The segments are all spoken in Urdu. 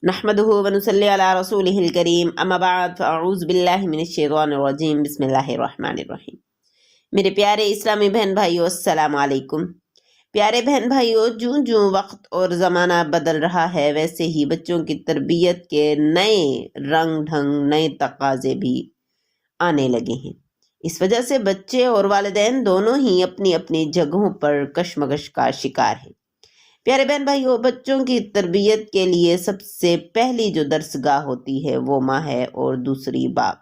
نحمده ونصلي على رسوله الكريم اما بعد فاعوذ باللہ من الشیطان الرجیم بسم اللہ الرحمن الرحیم۔ میرے پیارے اسلامی بہن بھائیو، السلام علیکم۔ پیارے بہن بھائیو، جوں وقت اور زمانہ بدل رہا ہے ویسے ہی بچوں کی تربیت کے نئے رنگ ڈھنگ، نئے تقاضے بھی آنے لگے ہیں۔ اس وجہ سے بچے اور والدین دونوں ہی اپنی اپنی جگہوں پر کشمکش کا شکار ہیں۔ پیارے بہن بھائیو، بچوں کی تربیت کے لیے سب سے پہلی جو درسگاہ ہوتی ہے وہ ماں ہے اور دوسری باپ۔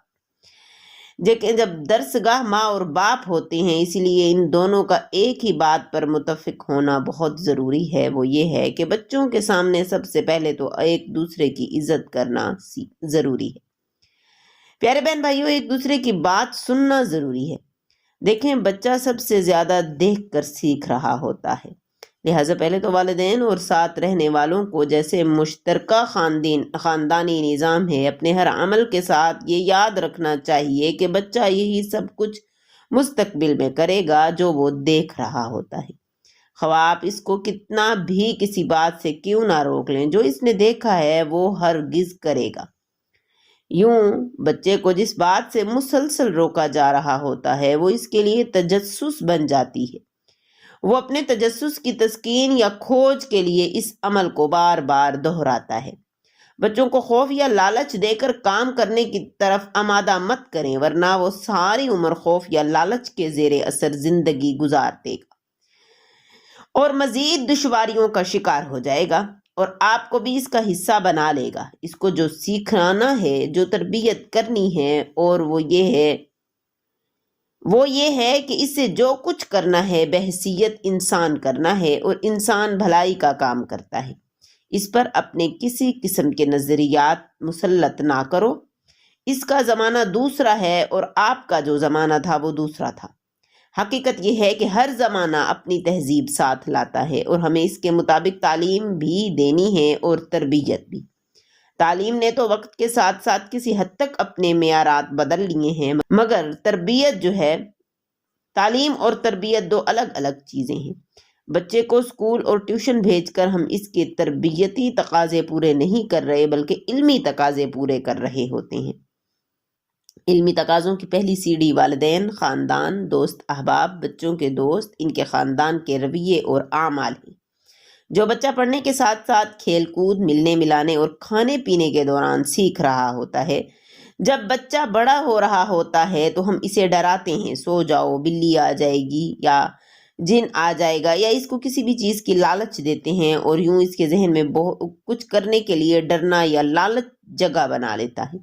لیکن جب درسگاہ ماں اور باپ ہوتے ہیں، اسی لیے ان دونوں کا ایک ہی بات پر متفق ہونا بہت ضروری ہے، وہ یہ ہے کہ بچوں کے سامنے سب سے پہلے تو ایک دوسرے کی عزت کرنا ضروری ہے۔ پیارے بہن بھائیو، ایک دوسرے کی بات سننا ضروری ہے۔ دیکھیں، بچہ سب سے زیادہ دیکھ کر سیکھ رہا ہوتا ہے، لہٰذا پہلے تو والدین اور ساتھ رہنے والوں کو جیسے مشترکہ خاندانی نظام ہے، اپنے ہر عمل کے ساتھ یہ یاد رکھنا چاہیے کہ بچہ یہی سب کچھ مستقبل میں کرے گا جو وہ دیکھ رہا ہوتا ہے، خواہ آپ اس کو کتنا بھی کسی بات سے کیوں نہ روک لیں، جو اس نے دیکھا ہے وہ ہرگز کرے گا۔ یوں بچے کو جس بات سے مسلسل روکا جا رہا ہوتا ہے وہ اس کے لیے تجسس بن جاتی ہے۔ وہ اپنے تجسس کی تسکین یا کھوج کے لیے اس عمل کو بار بار دہراتا ہے۔ بچوں کو خوف یا لالچ دے کر کام کرنے کی طرف آمادہ مت کریں، ورنہ وہ ساری عمر خوف یا لالچ کے زیر اثر زندگی گزار دے گا اور مزید دشواریوں کا شکار ہو جائے گا، اور آپ کو بھی اس کا حصہ بنا لے گا۔ اس کو جو سیکھنا ہے، جو تربیت کرنی ہے، اور وہ یہ ہے کہ اسے جو کچھ کرنا ہے بحیثیت انسان کرنا ہے، اور انسان بھلائی کا کام کرتا ہے۔ اس پر اپنے کسی قسم کے نظریات مسلط نہ کرو۔ اس کا زمانہ دوسرا ہے اور آپ کا جو زمانہ تھا وہ دوسرا تھا۔ حقیقت یہ ہے کہ ہر زمانہ اپنی تہذیب ساتھ لاتا ہے اور ہمیں اس کے مطابق تعلیم بھی دینی ہے اور تربیت بھی۔ تعلیم نے تو وقت کے ساتھ ساتھ کسی حد تک اپنے معیارات بدل لیے ہیں، مگر تربیت جو ہے، تعلیم اور تربیت دو الگ الگ چیزیں ہیں۔ بچے کو اسکول اور ٹیوشن بھیج کر ہم اس کے تربیتی تقاضے پورے نہیں کر رہے بلکہ علمی تقاضے پورے کر رہے ہوتے ہیں۔ علمی تقاضوں کی پہلی سیڑھی والدین، خاندان، دوست احباب، بچوں کے دوست، ان کے خاندان کے رویے اور اعمال ہیں۔ جو بچہ پڑھنے کے ساتھ ساتھ کھیل کود، ملنے ملانے اور کھانے پینے کے دوران سیکھ رہا ہوتا ہے، جب بچہ بڑا ہو رہا ہوتا ہے تو ہم اسے ڈراتے ہیں، سو جاؤ، بلی آ جائے گی یا جن آ جائے گا، یا اس کو کسی بھی چیز کی لالچ دیتے ہیں، اور یوں اس کے ذہن میں کچھ کرنے کے لیے ڈرنا یا لالچ جگہ بنا لیتا ہے۔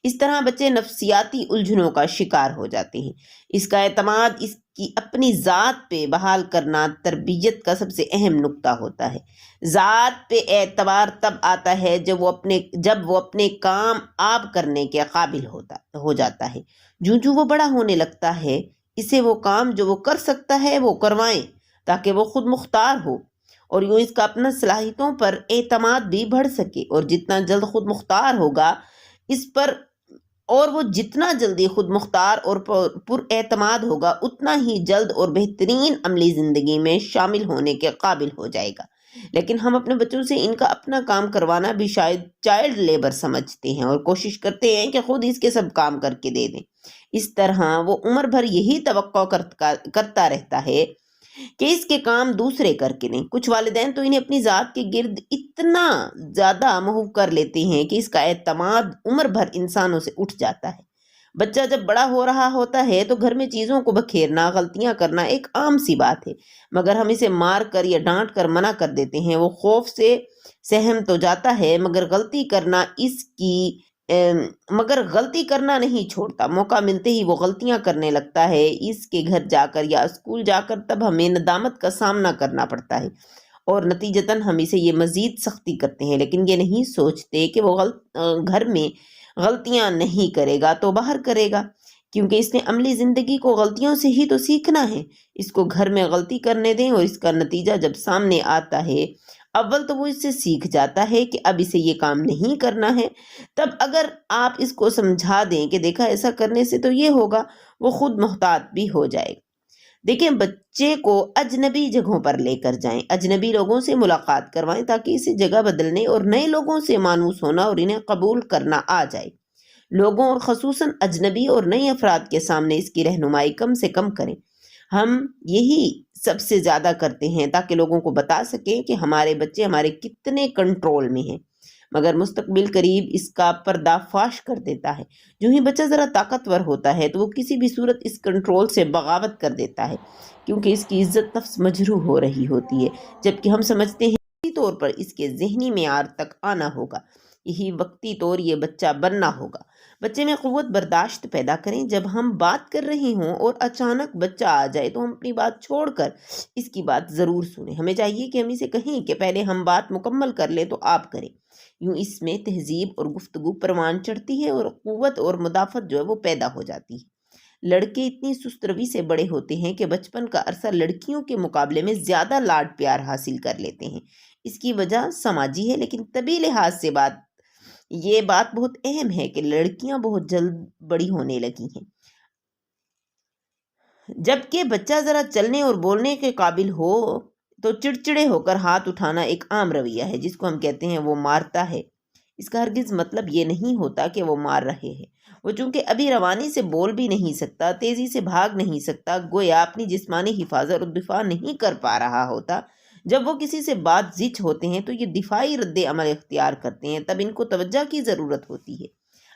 اس طرح بچے نفسیاتی الجھنوں کا شکار ہو جاتے ہیں۔ اس کا اعتماد اس کی اپنی ذات پہ بحال کرنا تربیت کا سب سے اہم نقطہ ہوتا ہے۔ ذات پہ اعتبار تب آتا ہے جب وہ اپنے کام آپ کرنے کے قابل ہو جاتا ہے۔ جو وہ بڑا ہونے لگتا ہے، اسے وہ کام جو وہ کر سکتا ہے وہ کروائیں تاکہ وہ خود مختار ہو، اور یوں اس کا اپنا صلاحیتوں پر اعتماد بھی بڑھ سکے، اور جتنا جلد خود مختار ہوگا وہ جتنا جلدی خود مختار اور پر اعتماد ہوگا، اتنا ہی جلد اور بہترین عملی زندگی میں شامل ہونے کے قابل ہو جائے گا۔ لیکن ہم اپنے بچوں سے ان کا اپنا کام کروانا بھی شاید چائلڈ لیبر سمجھتے ہیں اور کوشش کرتے ہیں کہ خود اس کے سب کام کر کے دے دیں۔ اس طرح وہ عمر بھر یہی توقع کرتا رہتا ہے کہ اس کے کام دوسرے کر کے دیں۔ کچھ والدین تو انہیں اپنی ذات کے گرد اتنا زیادہ محو کر لیتے ہیں کہ اس کا اعتماد عمر بھر انسانوں سے اٹھ جاتا ہے۔ بچہ جب بڑا ہو رہا ہوتا ہے تو گھر میں چیزوں کو بکھیرنا، غلطیاں کرنا ایک عام سی بات ہے، مگر ہم اسے مار کر یا ڈانٹ کر منع کر دیتے ہیں۔ وہ خوف سے سہم تو جاتا ہے مگر غلطی کرنا نہیں چھوڑتا۔ موقع ملتے ہی وہ غلطیاں کرنے لگتا ہے۔ اس کے گھر جا کر یا اسکول جا کر تب ہمیں ندامت کا سامنا کرنا پڑتا ہے، اور نتیجتاً ہم اسے یہ مزید سختی کرتے ہیں، لیکن یہ نہیں سوچتے کہ وہ گھر میں غلطیاں نہیں کرے گا تو باہر کرے گا، کیونکہ اس نے عملی زندگی کو غلطیوں سے ہی تو سیکھنا ہے۔ اس کو گھر میں غلطی کرنے دیں، اور اس کا نتیجہ جب سامنے آتا ہے، اول تو وہ اس سے سیکھ جاتا ہے کہ اب اسے یہ کام نہیں کرنا ہے۔ تب اگر آپ اس کو سمجھا دیں کہ دیکھا ایسا کرنے سے تو یہ ہوگا، وہ خود محتاط بھی ہو جائے گا۔ دیکھیں بچے کو اجنبی جگہوں پر لے کر جائیں، اجنبی لوگوں سے ملاقات کروائیں تاکہ اسے جگہ بدلنے اور نئے لوگوں سے مانوس ہونا اور انہیں قبول کرنا آ جائے۔ لوگوں اور خصوصاً اجنبی اور نئے افراد کے سامنے اس کی رہنمائی کم سے کم کریں۔ ہم یہی سب سے زیادہ کرتے ہیں تاکہ لوگوں کو بتا سکیں کہ ہمارے بچے ہمارے کتنے کنٹرول میں ہیں، مگر مستقبل قریب اس کا پردہ فاش کر دیتا ہے۔ جو ہی بچہ ذرا طاقتور ہوتا ہے تو وہ کسی بھی صورت اس کنٹرول سے بغاوت کر دیتا ہے، کیونکہ اس کی عزت نفس مجروح ہو رہی ہوتی ہے، جبکہ ہم سمجھتے ہیں وقتی طور پر اس کے ذہنی معیار تک آنا ہوگا، یہی وقتی طور یہ بچہ بننا ہوگا۔ بچے میں قوت برداشت پیدا کریں۔ جب ہم بات کر رہے ہوں اور اچانک بچہ آ جائے تو ہم اپنی بات چھوڑ کر اس کی بات ضرور سنیں۔ ہمیں چاہیے کہ ہم اسے کہیں کہ پہلے ہم بات مکمل کر لیں تو آپ کریں۔ یوں اس میں تہذیب اور گفتگو پروان چڑھتی ہے اور قوت اور مدافعت جو ہے وہ پیدا ہو جاتی ہے۔ لڑکے اتنی سست روی سے بڑے ہوتے ہیں کہ بچپن کا عرصہ لڑکیوں کے مقابلے میں زیادہ لاڈ پیار حاصل کر لیتے ہیں۔ اس کی وجہ سماجی ہے، لیکن طبی لحاظ سے یہ بات بہت اہم ہے کہ لڑکیاں بہت جلد بڑی ہونے لگی ہیں، جبکہ بچہ ذرا چلنے اور بولنے کے قابل ہو تو چڑچڑے ہو کر ہاتھ اٹھانا ایک عام رویہ ہے جس کو ہم کہتے ہیں وہ مارتا ہے۔ اس کا ہرگز مطلب یہ نہیں ہوتا کہ وہ مار رہے ہیں۔ وہ چونکہ ابھی روانی سے بول بھی نہیں سکتا، تیزی سے بھاگ نہیں سکتا، گویا اپنی جسمانی حفاظت اور دفاع نہیں کر پا رہا ہوتا، جب وہ کسی سے بات زچ ہوتے ہیں تو یہ دفاعی رد عمل اختیار کرتے ہیں، تب ان کو توجہ کی ضرورت ہوتی ہے۔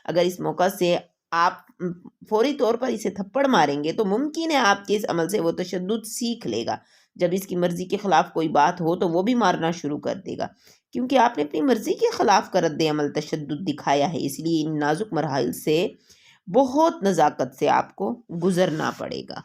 اگر اس موقع سے آپ فوری طور پر اسے تھپڑ ماریں گے تو ممکن ہے آپ کے اس عمل سے وہ تشدد سیکھ لے گا۔ جب اس کی مرضی کے خلاف کوئی بات ہو تو وہ بھی مارنا شروع کر دے گا، کیونکہ آپ نے اپنی مرضی کے خلاف کا رد عمل تشدد دکھایا ہے۔ اس لیے ان نازک مراحل سے بہت نزاکت سے آپ کو گزرنا پڑے گا۔